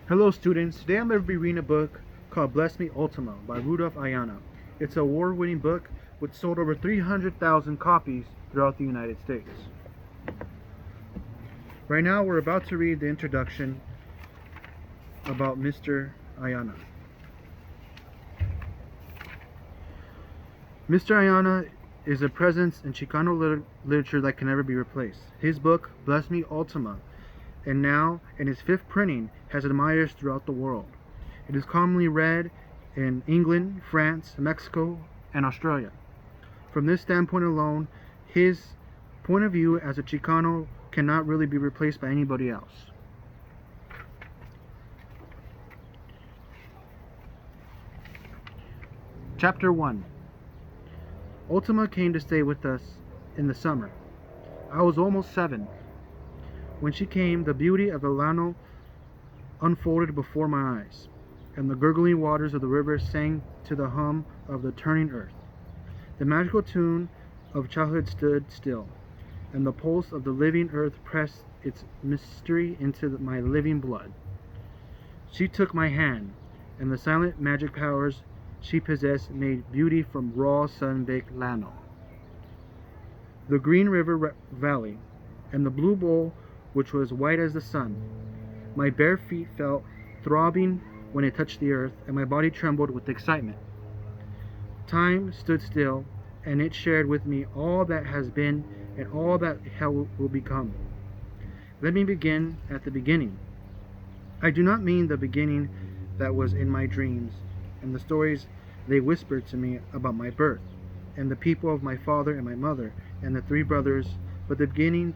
Hello students, today I'm going to be reading a book called Bless Me Ultima by Rudolph Ayana. It's an award-winning book which sold over 300,000 copies throughout the United States. Right now we're about to read the introduction about Mr. Ayana. Mr. Ayana is a presence in Chicano literature that can never be replaced. His book, Bless Me Ultima, and now in his fifth printing, has admirers throughout the world. It is commonly read in England, France, Mexico, and Australia. From this standpoint alone, his point of view as a Chicano cannot really be replaced by anybody else. Chapter 1. Ultima came to stay with us in the summer. I was almost 7. When she came, the beauty of the Llano unfolded before my eyes, and the gurgling waters of the river sang to the hum of the turning earth. The magical tune of childhood stood still, and the pulse of the living earth pressed its mystery into my living blood. She took my hand, and the silent magic powers she possessed made beauty from raw sun-baked Llano. The green river valley, and the blue bowl which was white as the sun. My bare feet felt throbbing when it touched the earth, and my body trembled with excitement. Time stood still, and it shared with me all that has been and all that will become. Let me begin at the beginning. I do not mean the beginning that was in my dreams and the stories they whispered to me about my birth, and the people of my father and my mother, and the 3 brothers, but the beginning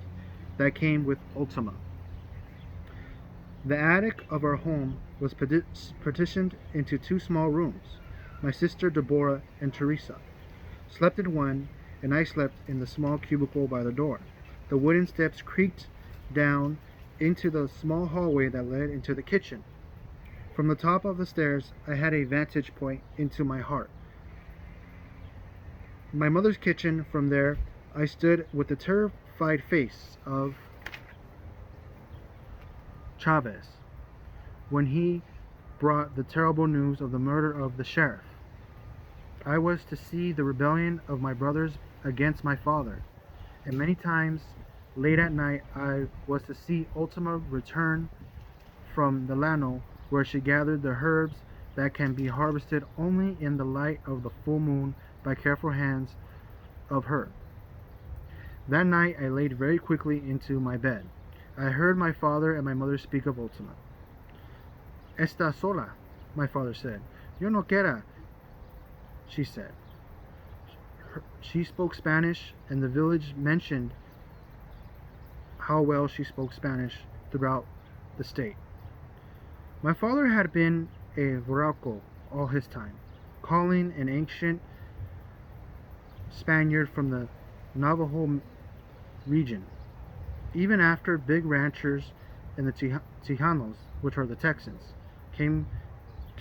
that came with Ultima. The attic of our home was partitioned into 2 small rooms. My sister Deborah and Teresa slept in one, and I slept in the small cubicle by the door. The wooden steps creaked down into the small hallway that led into the kitchen. From the top of the stairs, I had a vantage point into my heart. My mother's kitchen. From there, I stood with the terrified face of Chavez when he brought the terrible news of the murder of the sheriff. I was to see the rebellion of my brothers against my father, and many times late at night I was to see Ultima return from the Llano, where she gathered the herbs that can be harvested only in the light of the full moon by careful hands of her. That night I laid very quickly into my bed. I heard my father and my mother speak of Ultima. "Está sola," my father said. "Yo no quiera," she said. She spoke Spanish, and the village mentioned how well she spoke Spanish throughout the state. My father had been a Veracruz all his time, calling an ancient Spaniard from the Navajo region. Even after big ranchers and the Tejanos, which are the Texans, came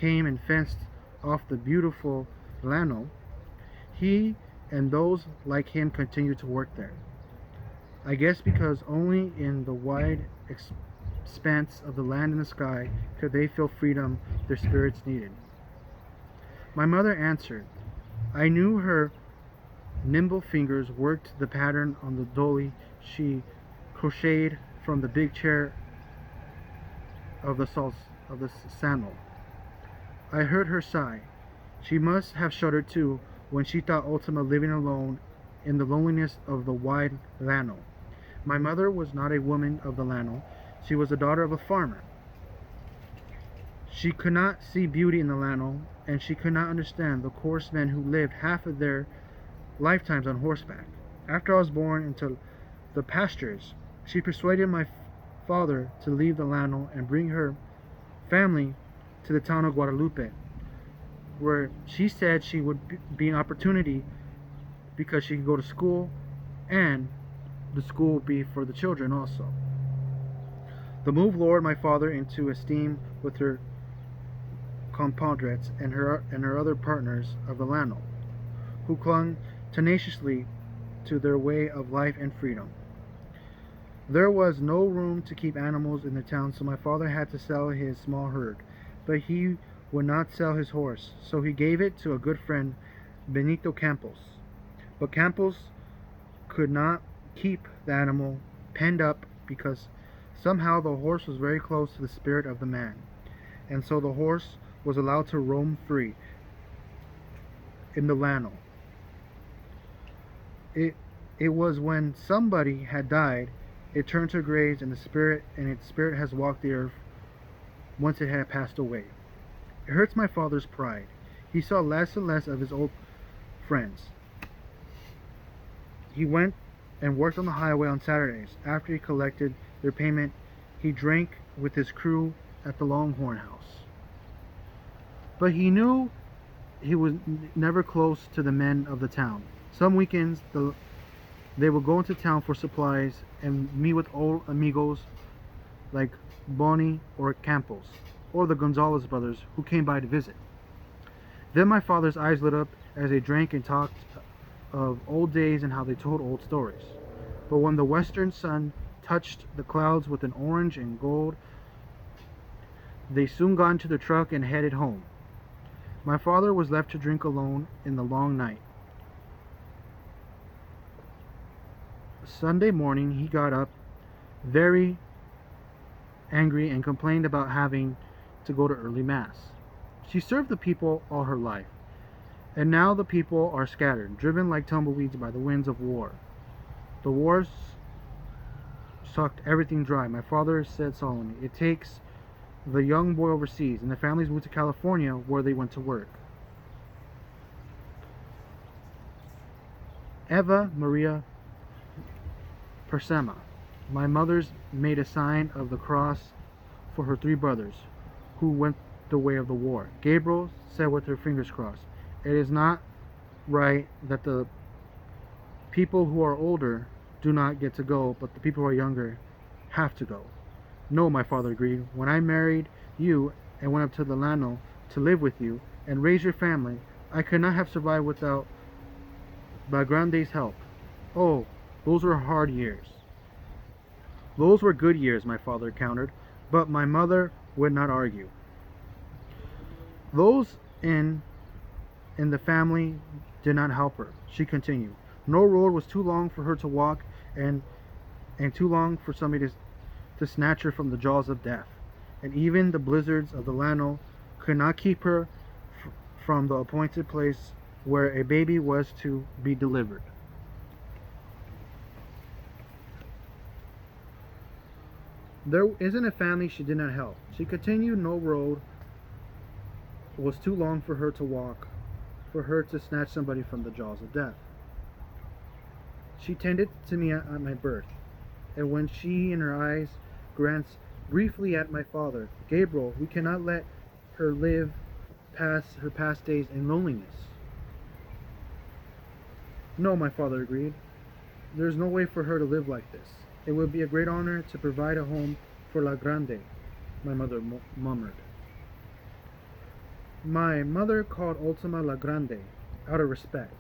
and fenced off the beautiful Llano, he and those like him continued to work there. I guess because only in the wide expanse of the land and the sky could they feel freedom their spirits needed. My mother answered. I knew her nimble fingers worked the pattern on the dolly she crocheted from the big chair of the sandal. I heard her sigh. She must have shuddered too when she thought Ultima living alone in the loneliness of the wide Llano. My mother was not a woman of the Llano. She was the daughter of a farmer. She could not see beauty in the Llano, and she could not understand the coarse men who lived half of their lifetimes on horseback. After I was born into the pastures, she persuaded my father to leave the Llano and bring her family to the town of Guadalupe, where she said she would be an opportunity because she could go to school, and the school would be for the children also. The move lured my father into esteem with her compadres and her other partners of the Llano, who clung tenaciously to their way of life and freedom. There was no room to keep animals in the town, so my father had to sell his small herd. But he would not sell his horse, so he gave it to a good friend, Benito Campos. But Campos could not keep the animal penned up because somehow the horse was very close to the spirit of the man, and so the horse was allowed to roam free in the Llano. It it was when somebody had died, it turned to graves, and its spirit has walked the earth once it had passed away. It hurts my father's pride. He saw less and less of his old friends. He went and worked on the highway on Saturdays. After he collected their payment, he drank with his crew at the Longhorn House. But he knew he was never close to the men of the town. Some weekends, they would go into town for supplies and meet with old amigos like Bonnie or Campos, or the Gonzalez brothers who came by to visit. Then my father's eyes lit up as they drank and talked of old days and how they told old stories. But when the western sun touched the clouds with an orange and gold, they soon got into the truck and headed home. My father was left to drink alone in the long night. Sunday morning he got up very angry and complained about having to go to early mass. She served the people all her life, and now the people are scattered, driven like tumbleweeds by the winds of war. The wars sucked everything dry. My father said solemnly, it takes the young boy overseas, and the families moved to California where they went to work. Eva Maria Persema, my mother's, made a sign of the cross for her three brothers who went the way of the war. Gabriel said with her fingers crossed, it is not right that the people who are older do not get to go, but the people who are younger have to go. No, my father agreed. When I married you and went up to the Llano to live with you and raise your family, I could not have survived without Bagrande's help. Oh, those were hard years. Those were good years, my father countered, but my mother would not argue. Those in the family did not help her. She continued. No road was too long for her to walk, and too long for somebody to snatch her from the jaws of death. And even the blizzards of the Llano could not keep her from the appointed place where a baby was to be delivered. There isn't a family she did not help. She continued. No road was too long for her to walk, for her to snatch somebody from the jaws of death. She tended to me at my birth, and when she in her eyes glanced briefly at my father, Gabriel, we cannot let her live past her past days in loneliness. No, my father agreed. There is no way for her to live like this. It would be a great honor to provide a home for La Grande, my mother murmured. My mother called Ultima La Grande out of respect.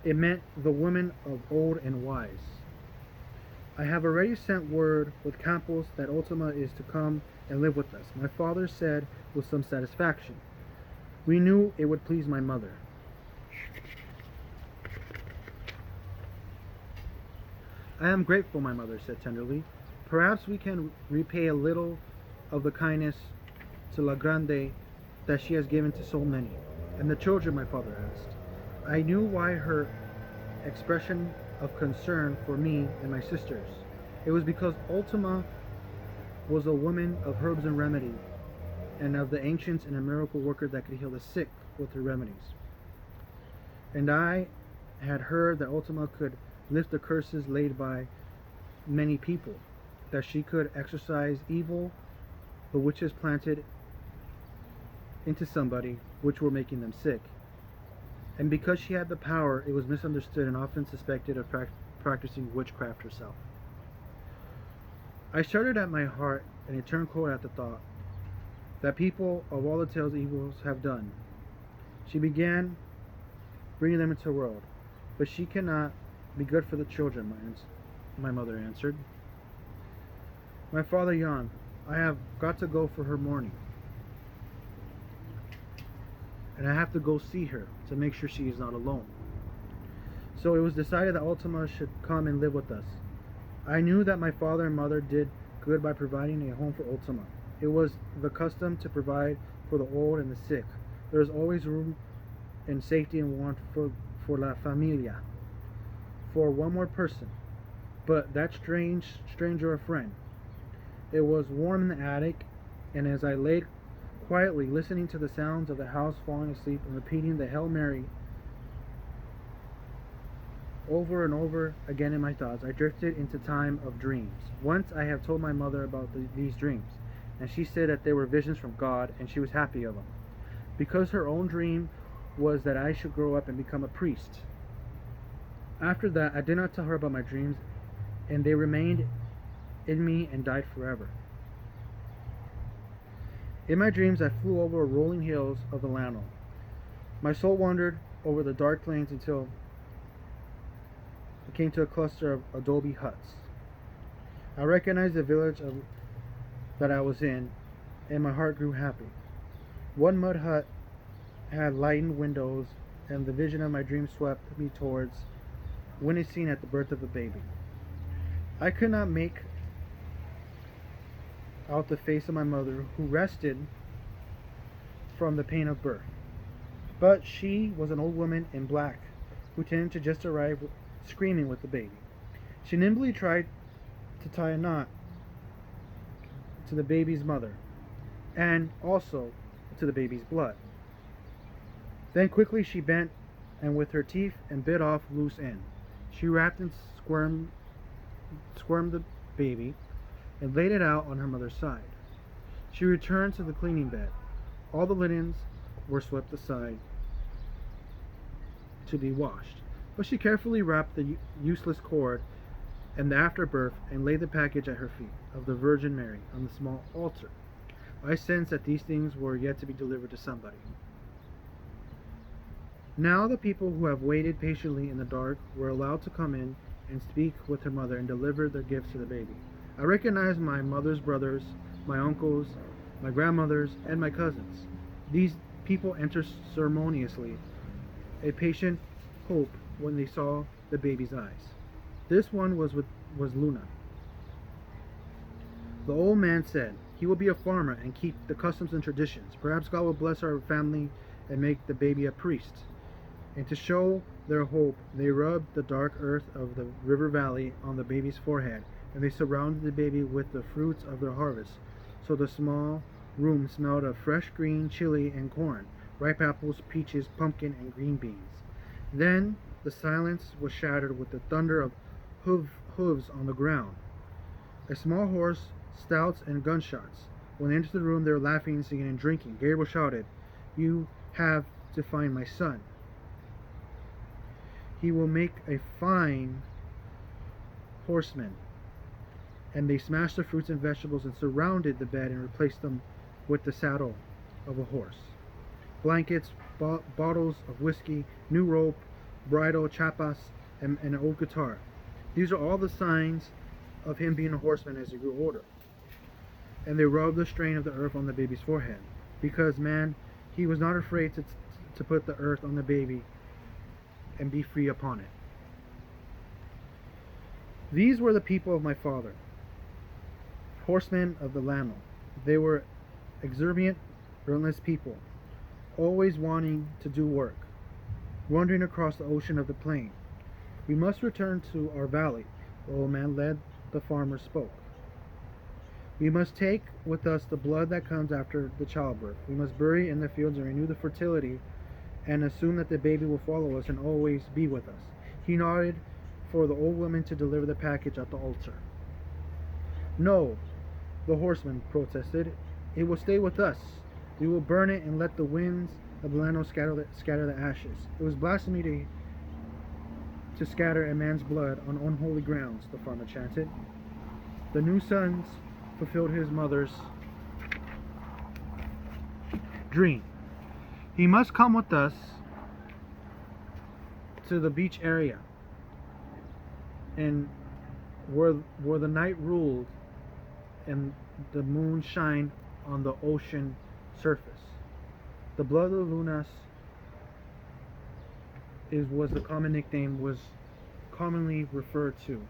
It meant the woman of old and wise. I have already sent word with Campos that Ultima is to come and live with us, my father said with some satisfaction. We knew it would please my mother. I am grateful, my mother said tenderly. Perhaps we can repay a little of the kindness to La Grande that she has given to so many. And the children, my father asked. I knew why her expression of concern for me and my sisters. It was because Ultima was a woman of herbs and remedy, and of the ancients and a miracle worker that could heal the sick with her remedies. And I had heard that Ultima could lift the curses laid by many people, that she could exorcise evil the witches planted into somebody which were making them sick. And because she had the power, it was misunderstood and often suspected of practicing witchcraft herself. I shuddered at my heart, and it turned cold at the thought that people of all the tales evils have done. She began bringing them into the world, but she cannot be good for the children, my mother answered. My father yawned. I have got to go for her mourning, and I have to go see her to make sure she is not alone. So it was decided that Ultima should come and live with us. I knew that my father and mother did good by providing a home for Ultima. It was the custom to provide for the old and the sick. There is always room and safety and warmth for la familia, for one more person, but that stranger a friend. It was warm in the attic, and as I lay quietly listening to the sounds of the house falling asleep and repeating the Hail Mary over and over again in my thoughts, I drifted into time of dreams. Once I have told my mother about these dreams, and she said that they were visions from God, and she was happy of them, because her own dream was that I should grow up and become a priest. After that, I did not tell her about my dreams, and they remained in me and died forever. In my dreams, I flew over the rolling hills of the Llano. My soul wandered over the dark plains until it came to a cluster of adobe huts. I recognized the village that I was in, and my heart grew happy. One mud hut had lightened windows, and the vision of my dream swept me towards when it seen at the birth of a baby. I could not make out the face of my mother, who rested from the pain of birth, but she was an old woman in black who tended to just arrive screaming with the baby. She nimbly tried to tie a knot to the baby's mother and also to the baby's blood. Then quickly she bent and with her teeth and bit off loose end. She wrapped and squirmed the baby and laid it out on her mother's side. She returned to the cleaning bed. All the linens were swept aside to be washed, but she carefully wrapped the useless cord and the afterbirth and laid the package at her feet of the Virgin Mary on the small altar. I sensed that these things were yet to be delivered to somebody. Now the people who have waited patiently in the dark were allowed to come in and speak with her mother and deliver their gifts to the baby. I recognized my mother's brothers, my uncles, my grandmothers, and my cousins. These people entered ceremoniously, a patient hope when they saw the baby's eyes. This one was Luna. The old man said, "He will be a farmer and keep the customs and traditions. Perhaps God will bless our family and make the baby a priest." And to show their hope, they rubbed the dark earth of the river valley on the baby's forehead, and they surrounded the baby with the fruits of their harvest. So the small room smelled of fresh green chili and corn, ripe apples, peaches, pumpkin, and green beans. Then the silence was shattered with the thunder of hooves on the ground. A small horse, stouts, and gunshots. When they entered the room, they were laughing, singing, and drinking. Gabriel shouted, "You have to find my son. He will make a fine horseman." And they smashed the fruits and vegetables and surrounded the bed and replaced them with the saddle of a horse. Blankets, bottles of whiskey, new rope, bridle, chapas, and an old guitar. These are all the signs of him being a horseman as he grew older. And they rubbed the strain of the earth on the baby's forehead, because, man, he was not afraid to put the earth on the baby and be free upon it. These were the people of my father, horsemen of the Llano. They were exuberant, relentless people, always wanting to do work, wandering across the ocean of the plain. "We must return to our valley," the old man led the farmer spoke. "We must take with us the blood that comes after the childbirth. We must bury in the fields and renew the fertility and assume that the baby will follow us and always be with us." He nodded for the old woman to deliver the package at the altar. "No," the horseman protested. "It will stay with us. We will burn it and let the winds of the Llano scatter the ashes." "It was blasphemy to scatter a man's blood on unholy grounds," the farmer chanted. The new sons fulfilled his mother's dream. "He must come with us to the beach area and where the night ruled and the moon shined on the ocean surface. The blood of Lunas was the common nickname was commonly referred to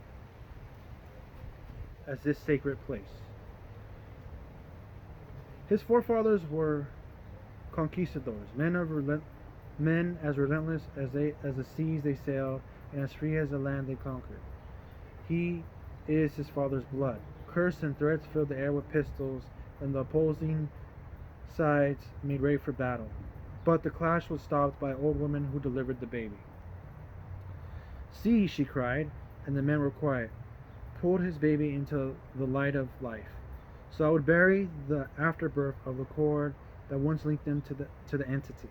as this sacred place. His forefathers were conquistadors, men as relentless as the seas they sailed and as free as the land they conquered. He is his father's blood. Curse and threats filled the air with pistols, and the opposing sides made ready for battle. But the clash was stopped by an old woman who delivered the baby. "See," she cried, and the men were quiet, pulled his baby into the light of life. So I would bury the afterbirth of the cord that once linked them to the entity.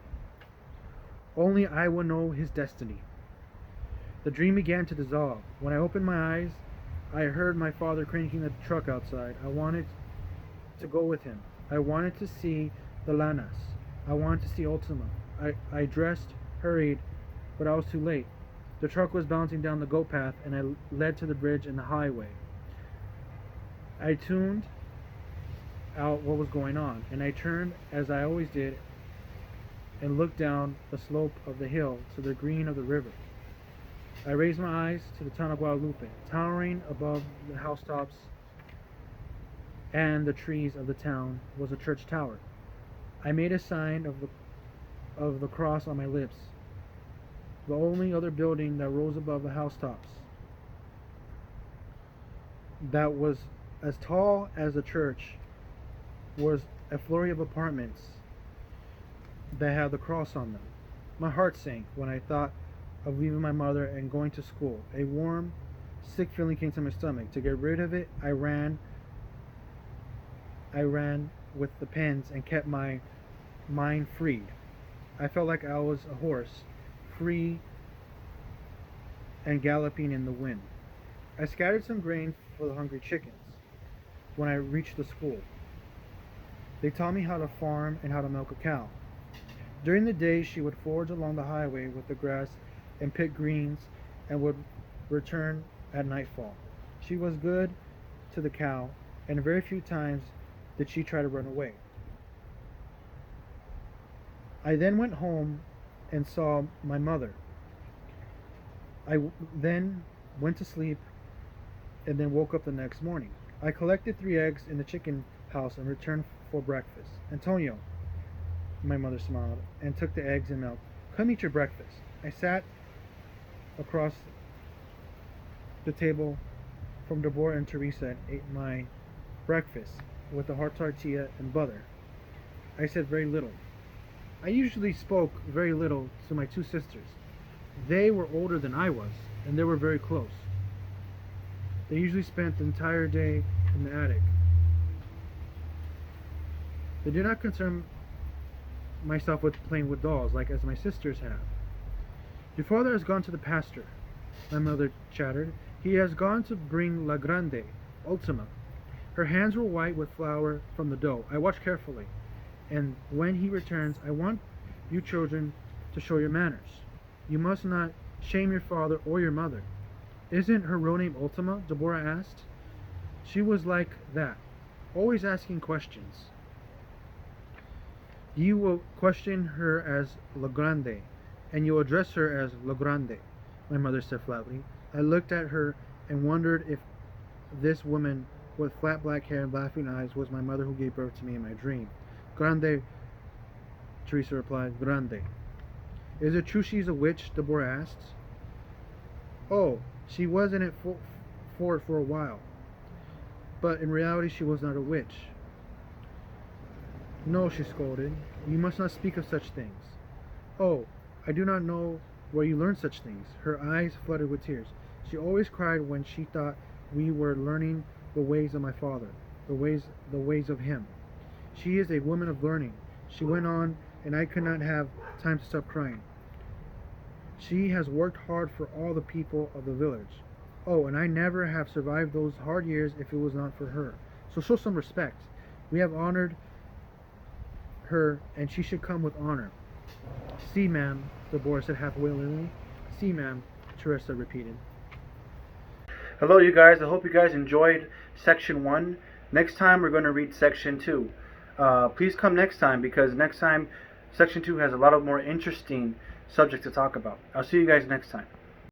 Only I would know his destiny. The dream began to dissolve. When I opened my eyes, I heard my father cranking the truck outside. I wanted to go with him. I wanted to see the Lanas. I wanted to see Ultima. I dressed, hurried, but I was too late. The truck was bouncing down the goat path, and I led to the bridge and the highway. I tuned out what was going on, and I turned, as I always did, and looked down the slope of the hill to the green of the river. I raised my eyes to the town of Guadalupe. Towering above the housetops and the trees of the town was a church tower. I made a sign of the cross on my lips. The only other building that rose above the housetops that was as tall as the church was a flurry of apartments that had the cross on them. My heart sank when I thought of leaving my mother and going to school. A warm, sick feeling came to my stomach. To get rid of it, I ran with the pens and kept my mind freed. I felt like I was a horse, free and galloping in the wind. I scattered some grain for the hungry chickens when I reached the school. They taught me how to farm and how to milk a cow. During the day, she would forage along the highway with the grass and pick greens and would return at nightfall. She was good to the cow, and very few times did she try to run away. I then went home and saw my mother. Then went to sleep and then woke up the next morning. I collected 3 eggs in the chicken house and returned for breakfast. "Antonio," my mother smiled, and took the eggs and milk. "Come eat your breakfast." I sat across the table from Deborah and Teresa and ate my breakfast with a hard tortilla and butter. I said very little. I usually spoke very little to my 2 sisters. They were older than I was, and they were very close. They usually spent the entire day in the attic. They did not concern myself with playing with dolls, like as my sisters have. "Your father has gone to the pasture," my mother chattered. "He has gone to bring La Grande, Ultima." Her hands were white with flour from the dough. I watched carefully. "And when he returns, I want you children to show your manners. You must not shame your father or your mother." "Isn't her real name Ultima?" Deborah asked. She was like that, always asking questions. "You will question her as La Grande, and you will address her as La Grande," my mother said flatly. I looked at her and wondered if this woman with flat black hair and laughing eyes was my mother who gave birth to me in my dream. "Grande," Teresa replied. "Grande." "Is it true she's a witch?" Deborah asked. "Oh, she was in it for a while. But in reality she was not a witch." "No," she scolded. "You must not speak of such things." "Oh, I do not know where you learned such things." Her eyes flooded with tears. She always cried when she thought we were learning the ways of my father, the ways of him. "She is a woman of learning," she went on, and I could not have time to stop crying. "She has worked hard for all the people of the village. Oh, and I never have survived those hard years if it was not for her. So show some respect. We have honored her, and she should come with honor." "See, ma'am," Deborah said half willingly. "See, ma'am," Teresa repeated. Hello, you guys. I hope you guys enjoyed Section 1. Next time, we're going to read Section 2. Please come next time, because next time, Section 2 has a lot of more interesting subjects to talk about. I'll see you guys next time.